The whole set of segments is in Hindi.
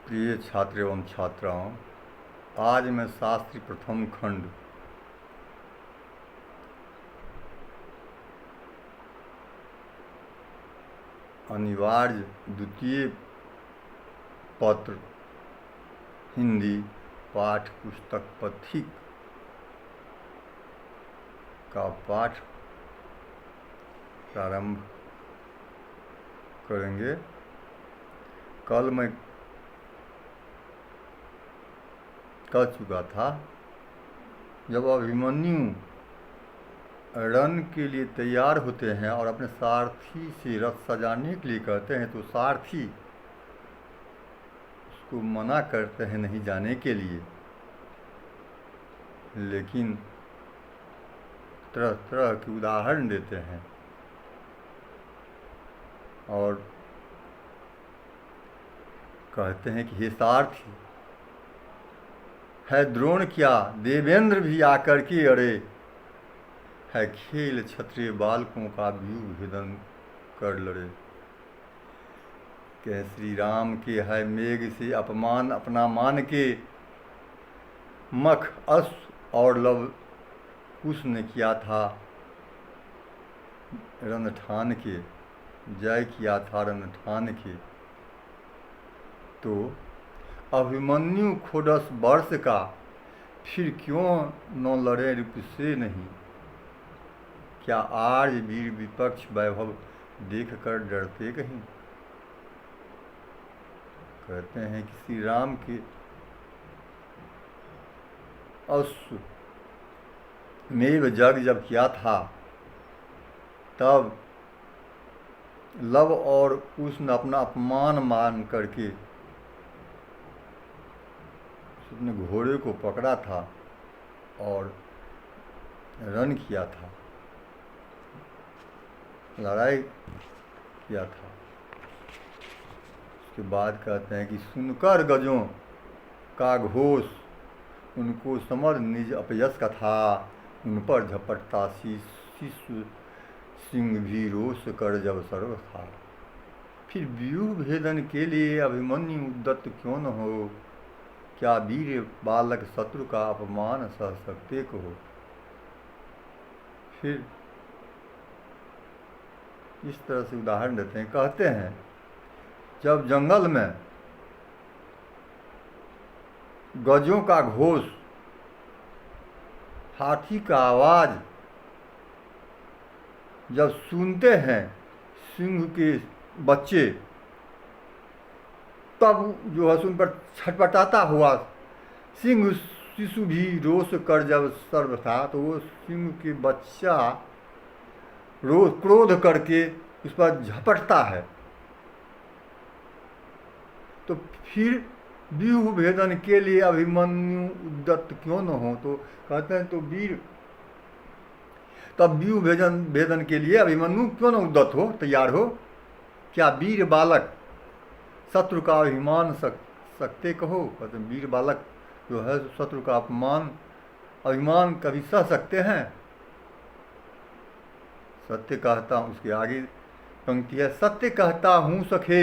प्रिय छात्र एवं छात्राओं, आज मैं शास्त्री प्रथम खंड अनिवार्य द्वितीय पत्र हिंदी पाठ पुस्तक पथिक का पाठ प्रारंभ करेंगे। कल मैं कह चुका था, जब अभिमन्यु रण के लिए तैयार होते हैं और अपने सारथी से रथ सजाने के लिए कहते हैं तो सारथी उसको मना करते हैं नहीं जाने के लिए, लेकिन तरह तरह के उदाहरण देते हैं और कहते हैं कि हे सारथी, है द्रोण क्या देवेंद्र भी आकर के अड़े, है खेल क्षत्रिय बालकों का व्यूह भेदन कर लड़े। कह श्री राम के है मेघ से अपमान अपना मान के, मख अश्व और लव कुश ने किया था रण ठान के, जय किया था रण ठान के। तो अभिमन्यु खोडस वर्ष का, फिर क्यों न लड़े रूप से नहीं, क्या आर्य वीर विपक्ष वैभव देख कर डरते कहीं। कहते हैं कि श्री राम के अश्व मेव जग जब किया था, तब लव और कुश ने अपना अपमान मान करके उसने घोड़े को पकड़ा था और रन किया था, लड़ाई किया था। उसके बाद कहते हैं कि सुनकर गजों का घोष, उनको समर निज अपयस का था, उन पर झपटता शिशु सिंह भी रोष कर जब सर्व था। फिर व्यूह भेदन के लिए अभिमन्यु उद्यत क्यों न हो, क्या वीर बालक शत्रु का अपमान सह सकते कहो। फिर इस तरह से उदाहरण देते हैं, कहते हैं जब जंगल में गजों का घोष, हाथी का आवाज जब सुनते हैं सिंह के बच्चे, तब जो है सुन पर छटपटाता हुआ सिंह शिशु भी रोष कर जब सर्व था, तो वो सिंह के बच्चा रोष क्रोध करके उस पर झपटता है। तो फिर व्यूह भेदन के लिए अभिमन्यु उद्यत क्यों न हो, तो कहते हैं तो वीर तब व्यूह भेदन के लिए अभिमन्यु क्यों न उद्यत हो, तैयार हो। क्या वीर बालक शत्रु का अभिमान सकते कहो। कहते हैं वीर बालक जो है शत्रु का अभिमान कभी सह सकते हैं। सत्य कहता हूँ, उसके आगे पंक्ति है, सत्य कहता हूँ सखे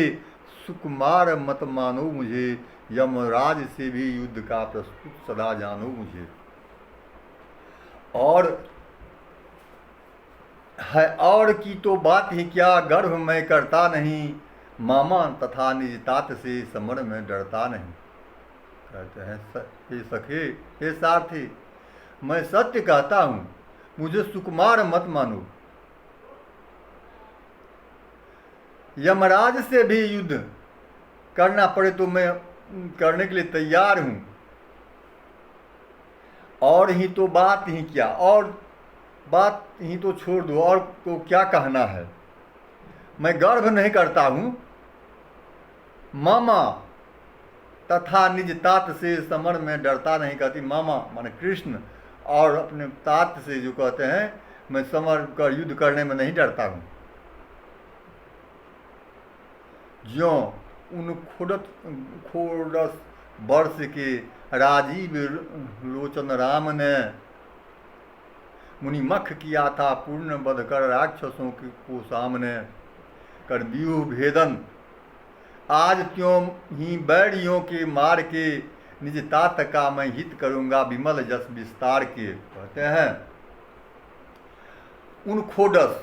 सुकुमार मत मानो मुझे, यमराज से भी युद्ध का प्रस्तुत सदा जानो मुझे। और की तो बात ही क्या, गर्भ मैं करता नहीं, मामा तथा निज तात से समर में डरता नहीं। कहते हैं हे सखे, हे सारथी, मैं सत्य कहता हूँ, मुझे सुकुमार मत मानो, यमराज से भी युद्ध करना पड़े तो मैं करने के लिए तैयार हूँ। और ही तो बात ही क्या, और बात ही तो छोड़ दो, और तो क्या कहना है। मैं गर्भ नहीं करता हूँ, मामा तथा निज तात से समर में डरता नहीं। कहती मामा माने कृष्ण, और अपने तात से जो कहते हैं मैं समर कर युद्ध करने में नहीं डरता हूँ। ज्यों उन खोडस वर्ष के राजीव लोचन राम ने, मुनि मख किया था पूर्ण बध कर राक्षसों को सामने, कर व्यूह भेदन आज त्यों ही बैरियों के मार के, निज तात का मैं हित करूंगा विमल जस विस्तार के। कहते हैं उन खोडस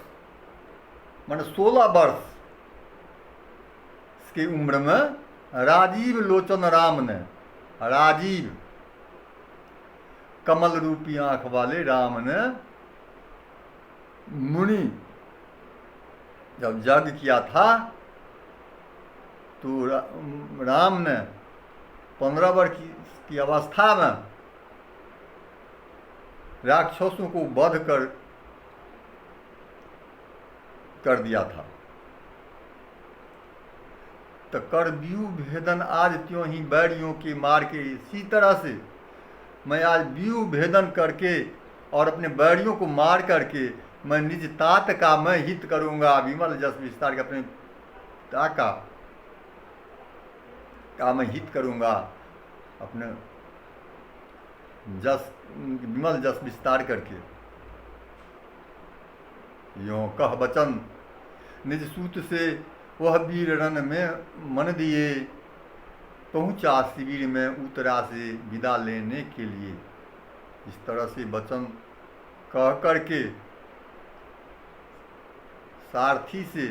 मान 16 वर्ष की उम्र में राजीव लोचन राम ने, राजीव कमल रूपी आंख वाले राम ने मुनि जब यज्ञ किया था तो राम ने 15 वर्ष की अवस्था में राक्षसों को वध कर दिया था। तो कर व्यू भेदन आज त्यों ही बैरियों के मार के, इसी तरह से मैं आज व्यू भेदन करके और अपने बैरियों को मार करके मैं निज तात का मैं हित करूंगा विमल जस विस्तार के, अपने ताका का मैं हित करूंगा, अपने जस विमल जस विस्तार करके। यों कह बचन निज सूत से वह वीर रन में मन दिए, पहुंचा शिविर में उतरा से विदा लेने के लिए। इस तरह से वचन कह करके सारथी से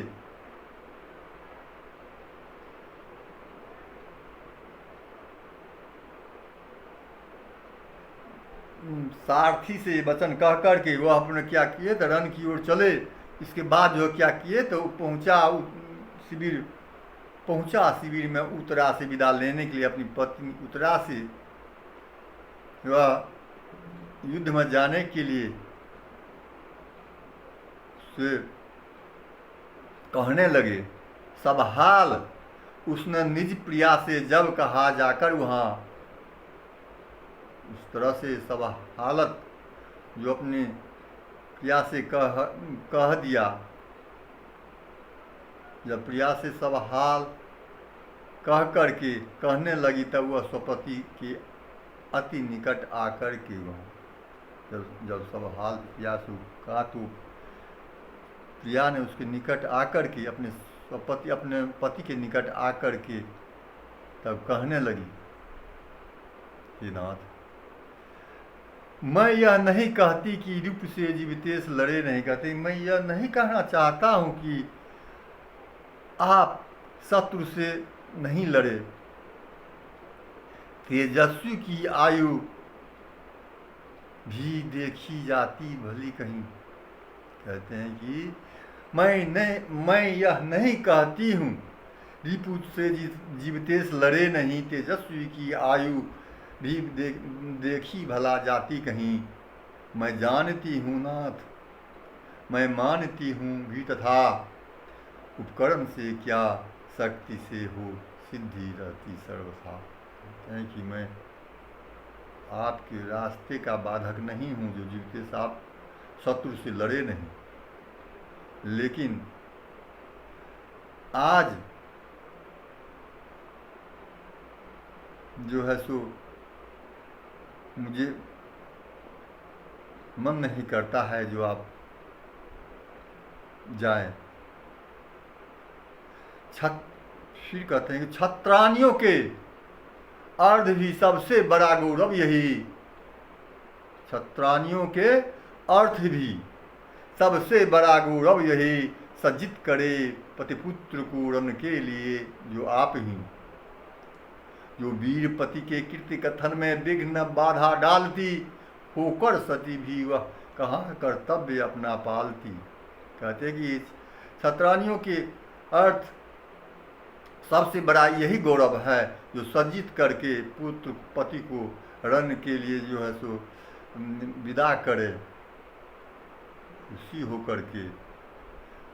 वचन कह करके वह अपने क्या किए तो रन की ओर चले। इसके बाद जो क्या किए तो पहुंचा शिविर में उत्तरा से विदा लेने के लिए अपनी पत्नी उत्तरा से वह युद्ध में जाने के लिए से कहने लगे। सब हाल उसने निज प्रिया से जब कहा जाकर वहाँ, इस तरह से सब हालत जो अपनी प्रिया से कह दिया। जब प्रिया से सब हाल कह करके कहने लगी तब वह स्वपति के अति निकट आकर के वहाँ जब सब हाल प्रिया से कहा तो प्रिया ने उसके निकट आकर के अपने पति के निकट आकर के तब कहने लगी, हे नाथ, मैं यह नहीं कहती कि रूप से जीवितेश लड़े नहीं कहते। मैं यह नहीं कहना चाहता हूँ कि आप शत्रु से नहीं लड़े, तेजस्वी की आयु भी देखी जाती भली कहीं। कहते हैं कि मैं यह नहीं कहती हूँ रिपु से जीवितेश लड़े नहीं, तेजस्वी की आयु भी देखी भला जाती कहीं। मैं जानती हूँ नाथ, मैं मानती हूँ भी तथा, उपकरण से क्या शक्ति से हो सिद्धि रहती सर्वथा। कहते हैं कि मैं आपके रास्ते का बाधक नहीं हूँ जो जीवितेश आप शत्रु से लड़े नहीं, लेकिन आज जो है सो मुझे मन नहीं करता है जो आप जाएं। फिर कहते हैं कि छत्रानियों के अर्ध भी सबसे बड़ा गौरव यही, छत्रानियों के अर्थ भी सबसे बड़ा गौरव यही, सज्जित करे पतिपुत्र को रन के लिए जो आप ही, जो वीर पति के कीर्ति कथन में विघ्न बाधा डालती, होकर सती भी वह कहाँ कर्तव्य अपना पालती। कहते कि छत्रानियों के अर्थ सबसे बड़ा यही गौरव है जो सज्जित करके पुत्र पति को रण के लिए जो है सो विदा करे, खुशी होकर के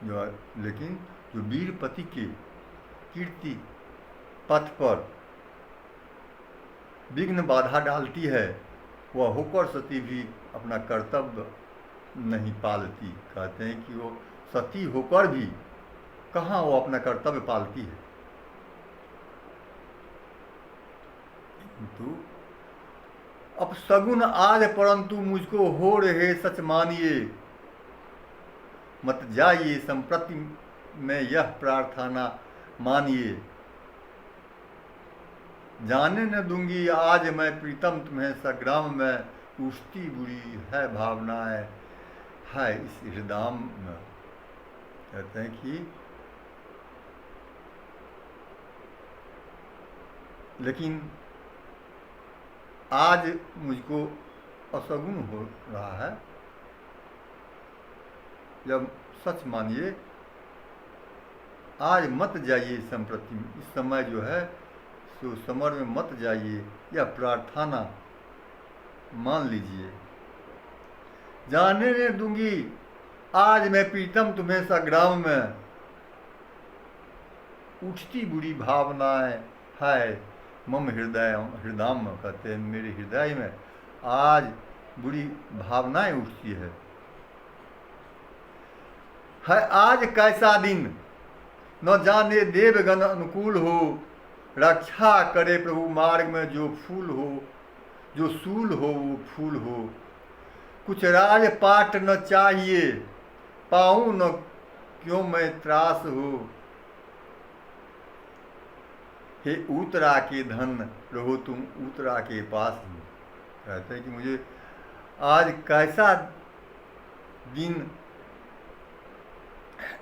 जो, लेकिन जो वीर पति के कीर्ति पथ पर विघ्न बाधा डालती है वह होकर सती भी अपना कर्तव्य नहीं पालती। कहते हैं कि वो सती होकर भी कहाँ वो अपना कर्तव्य पालती है। किंतु अब सगुन आज परंतु मुझको हो रहे सच मानिए, मत जाइए संप्रति में यह प्रार्थना मानिए। जाने न दूंगी आज मैं प्रीतम तुम्हें संग्राम में, उठती बुरी है भावनाएं है इस हृदय में। कहते हैं कि लेकिन आज मुझको असगुन हो रहा है। जब सच मानिए, आज मत जाइए संप्रति, इस समय जो है सो समर में मत जाइए, या प्रार्थना मान लीजिए। जाने न दूंगी आज मैं प्रीतम तुम्हें संग्राम में, उठती बुरी भावनाएं है मम हृदय में। कहते हैं मेरे हृदय में आज बुरी भावनाएं उठती है आज कैसा दिन, न जाने देवगण अनुकूल हो, रक्षा करे प्रभु मार्ग में जो फूल हो, जो सूल हो वो फूल हो। कुछ राज पाट न चाहिए, पाऊं न क्यों मैं त्रास हो, हे उत्तरा के धन रहो तुम उत्तरा के पास ही। कहते हैं कि मुझे आज कैसा दिन,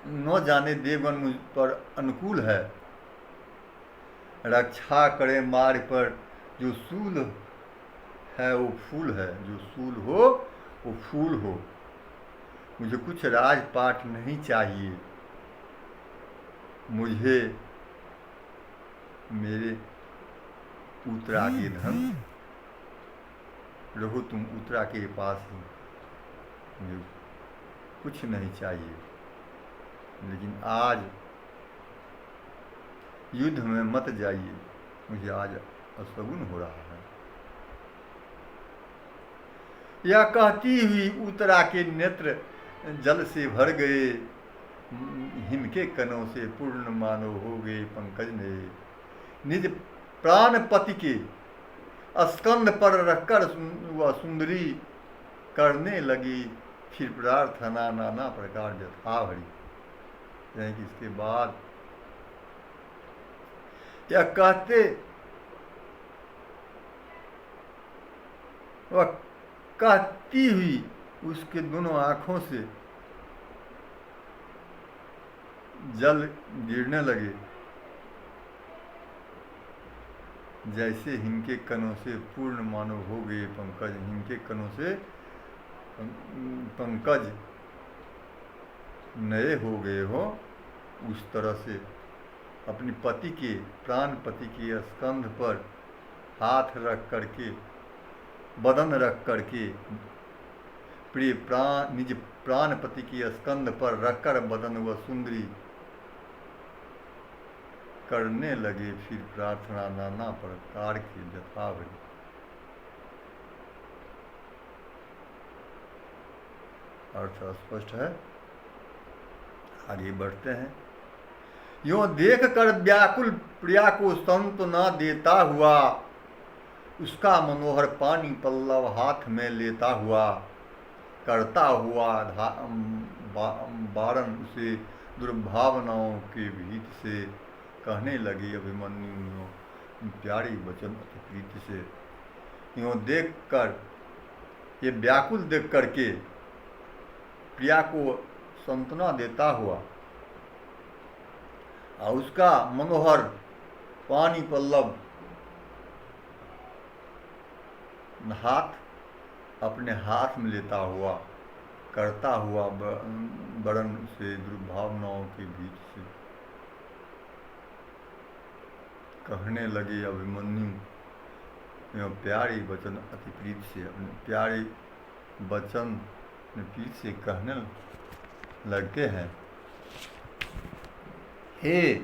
न जाने देवगण मुझ पर अनुकूल है, रक्षा करे मार्ग पर जो सूल है वो फूल है, जो सूल हो वो फूल हो। मुझे कुछ राजपाट नहीं चाहिए, मुझे मेरे उत्तरा के धन रहो तुम उत्तरा के पास ही, मुझे कुछ नहीं चाहिए। लेकिन आज युद्ध में मत जाइए, मुझे आज असगुन हो रहा है। यह कहती हुई उत्तरा के नेत्र जल से भर गए, हिम के कनों से पूर्ण मानो हो गए पंकज ने। निज प्राण पति के स्कंद पर रखकर वह सुंदरी करने लगी फिर प्रार्थना नाना प्रकार यथा भरी। कि इसके बाद यह कहते वह कहती हुई उसके दोनों आंखों से जल गिरने लगे, जैसे हिम के कणों से पूर्ण मानव हो गए पंकज। हिम के कणों से पंकज नए हो गए हो, उस तरह से अपनी पति के प्राण पति के स्कंध पर हाथ रख करके, बदन रख करके, प्रिय प्राण निज प्राण पति के स्कंध पर रखकर बदन व सुंदरी करने लगे फिर प्रार्थना नाना प्रकार की यथावरी। अर्थ स्पष्ट है, आगे बढ़ते हैं। यों देख कर व्याकुल प्रिया को संत ना देता हुआ, उसका मनोहर पानी पल्लव हाथ में लेता हुआ, करता हुआ बारण उसे दुर्भावनाओं के भीत से कहने लगी अभिमन्यु प्यारी वचन अति प्रीति से। यों देख कर, ये व्याकुल देख करके प्रिया को संतना देता हुआ और उसका मनोहर पानी पल्लव हाथ अपने हाथ में लेता हुआ, करता हुआ बरन से दुर्भावनाओं के बीच से कहने लगे अभिमन्यु प्यारी वचन अति प्रीत से, अपने प्यारे वचन प्रीत से कहने लगते हैं। हे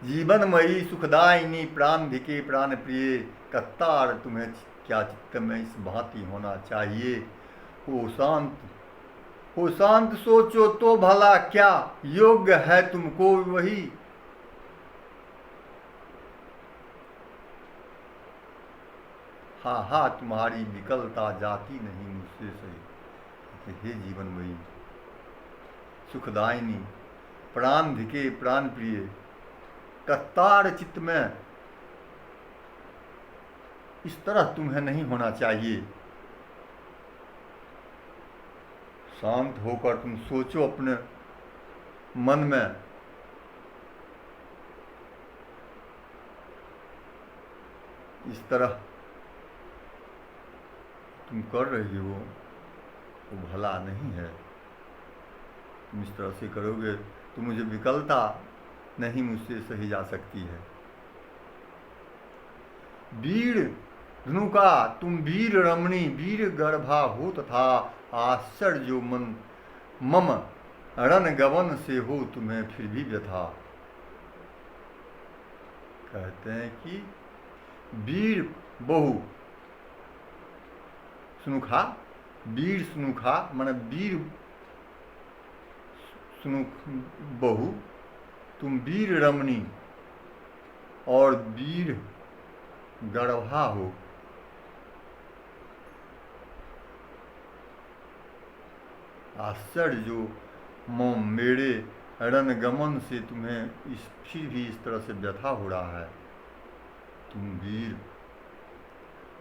जीवनमयी सुखदायिनी प्राणधिके प्राण प्रिय, कत्तार तुम्हें क्या चित्त में इस भांति होना चाहिए। हो शांत सोचो तो भला क्या योग्य है तुमको वही। हा तुम्हारी विकलता जाती नहीं मुझसे सही। हे जीवनमयी सुखदायिनी प्राण धिके प्राण प्रिय, कत्तार चित्त में इस तरह तुम्हें नहीं होना चाहिए। शांत होकर तुम सोचो अपने मन में, इस तरह तुम कर रही हो वो भला नहीं है। तुम इस तरह से करोगे तो मुझे विकलता नहीं मुझसे सही जा सकती है। वीर धनुका तुम वीर रमणी वीर गर्भा हो तथा आश्चर्य मन मम रण गवन से हो तुम्हें फिर भी व्यथा। कहते हैं कि वीर बहु सुनुखा, वीर सुनुखा माने वीर सुनुख बहु, तुम वीर रमणी और वीर गर्भा हो। आश्चर्य जो मोम मेरे रणगमन से तुम्हें इस फिर भी इस तरह से व्यथा हो रहा है। तुम वीर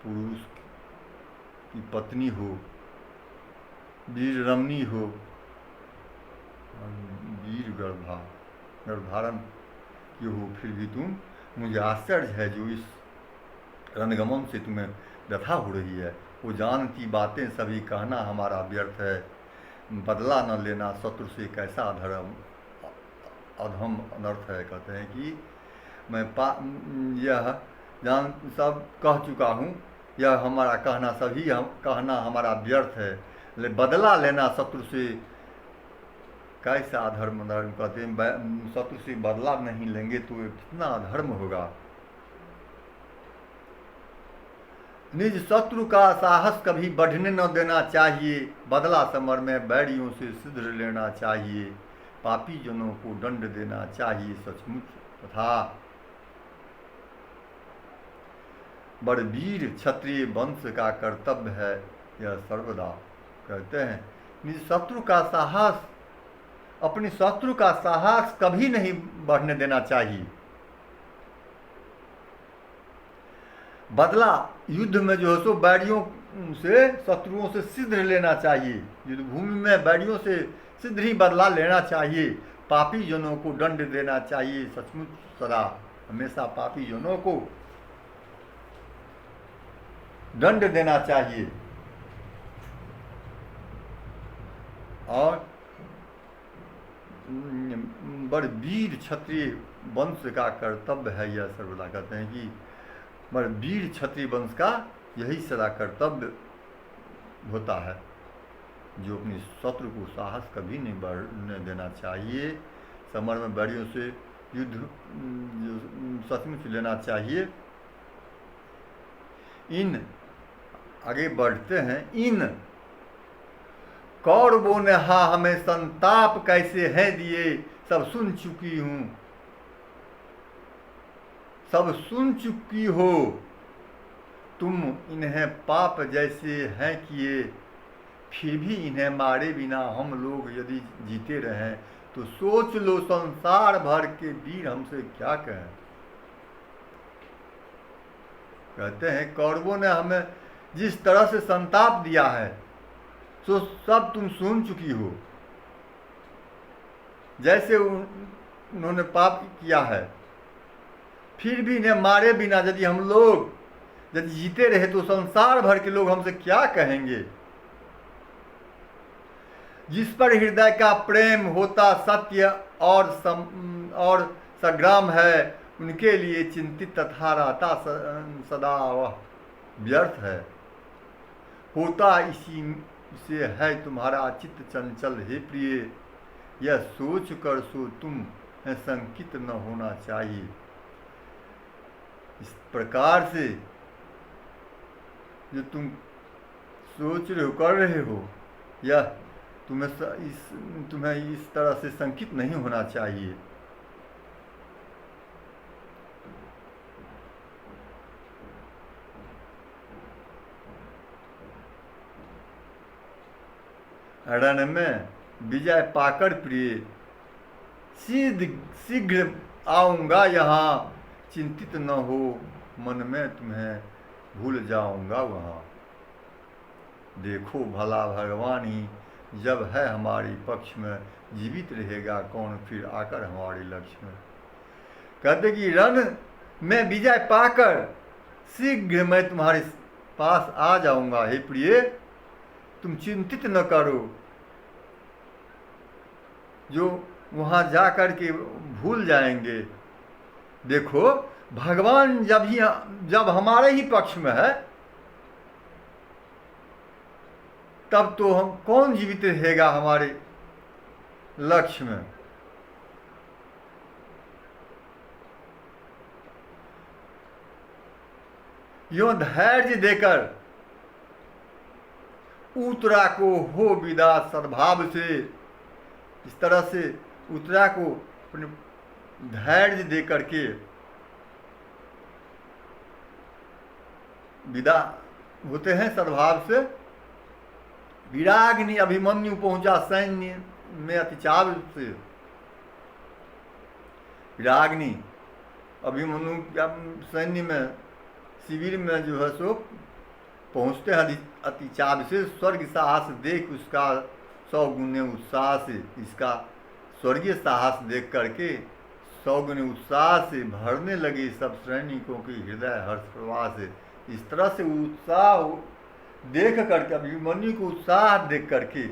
पुरुष की पत्नी हो, वीर रमणी हो, वीर गर्भाधारण की हो, फिर भी तुम, मुझे आश्चर्य है जो इस रणगमन से तुम्हें व्यथा हो रही है। वो जानती बातें सभी कहना हमारा व्यर्थ है, बदला न लेना शत्रु से कैसा अधम अनर्थ है। कहते हैं कि मैं यह जान सब कह चुका हूँ, यह हमारा कहना सभी कहना हमारा व्यर्थ है, बदला लेना शत्रु से कैसा अधर्म अधर्म। कहते हैं शत्रु से बदला नहीं लेंगे तो कितना अधर्म होगा। निज शत्रु का साहस कभी बढ़ने न देना चाहिए, बदला समर में बैरियों से सिद्ध लेना चाहिए, पापी जनों को दंड देना चाहिए सचमुच तथा बड़वीर क्षत्रिय वंश का कर्तव्य है यह सर्वदा। कहते हैं निज शत्रु का साहस, अपने शत्रु का साहस कभी नहीं बढ़ने देना चाहिए। बदला युद्ध में जो है सो बैरियों से शत्रुओं से सिद्ध लेना चाहिए, युद्ध भूमि में बैरियों से सिद्ध ही बदला लेना चाहिए, पापी जनों को दंड देना चाहिए सचमुच सदा, हमेशा पापी जनों को दंड देना चाहिए। और बड़ वीर क्षत्रिय वंश का कर्तव्य है यह सर्वदा। कहते हैं कि बड़ वीर क्षत्रिय वंश का यही सदा कर्तव्य होता है, जो अपनी शत्रु को साहस कभी नहीं बढ़ने देना चाहिए, समर में बैरियों से युद्ध सचमुच लेना चाहिए। इन आगे बढ़ते हैं, इन कौरवों ने हाँ हमें संताप कैसे है दिए, सब सुन चुकी हूँ, सब सुन चुकी हो तुम, इन्हें पाप जैसे हैं किए, फिर भी इन्हें मारे बिना हम लोग यदि जीते रहें तो सोच लो संसार भर के वीर हमसे क्या कहें। कहते हैं कौरवों ने हमें जिस तरह से संताप दिया है तो सब तुम सुन चुकी हो, जैसे उन्होंने पाप किया है, फिर भी इन्हें मारे बिना यदि हम लोग यदि जीते रहे तो संसार भर के लोग हमसे क्या कहेंगे। जिस पर हृदय का प्रेम होता सत्य और संग्राम है, उनके लिए चिंतित तथा रहता सदा वह व्यर्थ है। होता इसी से है तुम्हारा चित्त चंचल हे प्रिय, यह सोच कर सो तुम शंकित न होना चाहिए। इस प्रकार से जो तुम सोच रहे हो कर रहे हो, यह तुम्हें इस तरह से शंकित नहीं होना चाहिए। रण में विजय पाकर प्रिय शीघ्र आऊँगा यहाँ, चिंतित न हो मन में तुम्हें भूल जाऊंगा वहाँ। देखो भला भगवान ही जब है हमारी पक्ष में, जीवित रहेगा कौन फिर आकर हमारे लक्ष्य में। कहते कि रण में विजय पाकर शीघ्र मैं तुम्हारे पास आ जाऊंगा। हे प्रिय, तुम चिंतित न करो, जो वहाँ जा कर के भूल जाएंगे। देखो भगवान जब हमारे ही पक्ष में है, तब तो हम कौन जीवित रहेगा हमारे लक्ष्य में। यो धैर्य देकर उत्तरा को हो विदा सद्भाव से। इस तरह से उत्तरा को अपने धैर्य दे करके विदा होते हैं सद्भाव से। विराग्नि अभिमन्यु पहुंचा सैन्य में अतिचाव से। विराग्नि अभिमन्यु सैन्य में, शिविर में जो है सो पहुंचते हैं अतिचाव से। स्वर्ग साहस देख उसका 100 गुने उत्साह से, इसका स्वर्गीय साहस देख करके 100 गुने उत्साह से भरने लगे सब सैनिकों के हृदय हर्ष प्रवाह से। इस तरह से उत्साह देख करके, अभिमन्यु को उत्साह देख करके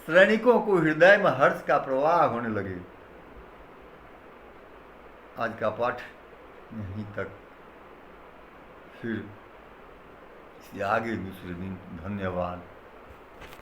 सैनिकों को हृदय में हर्ष का प्रवाह होने लगे। आज का पाठ यहीं तक, फिर आगे दूसरे दिन। धन्यवाद।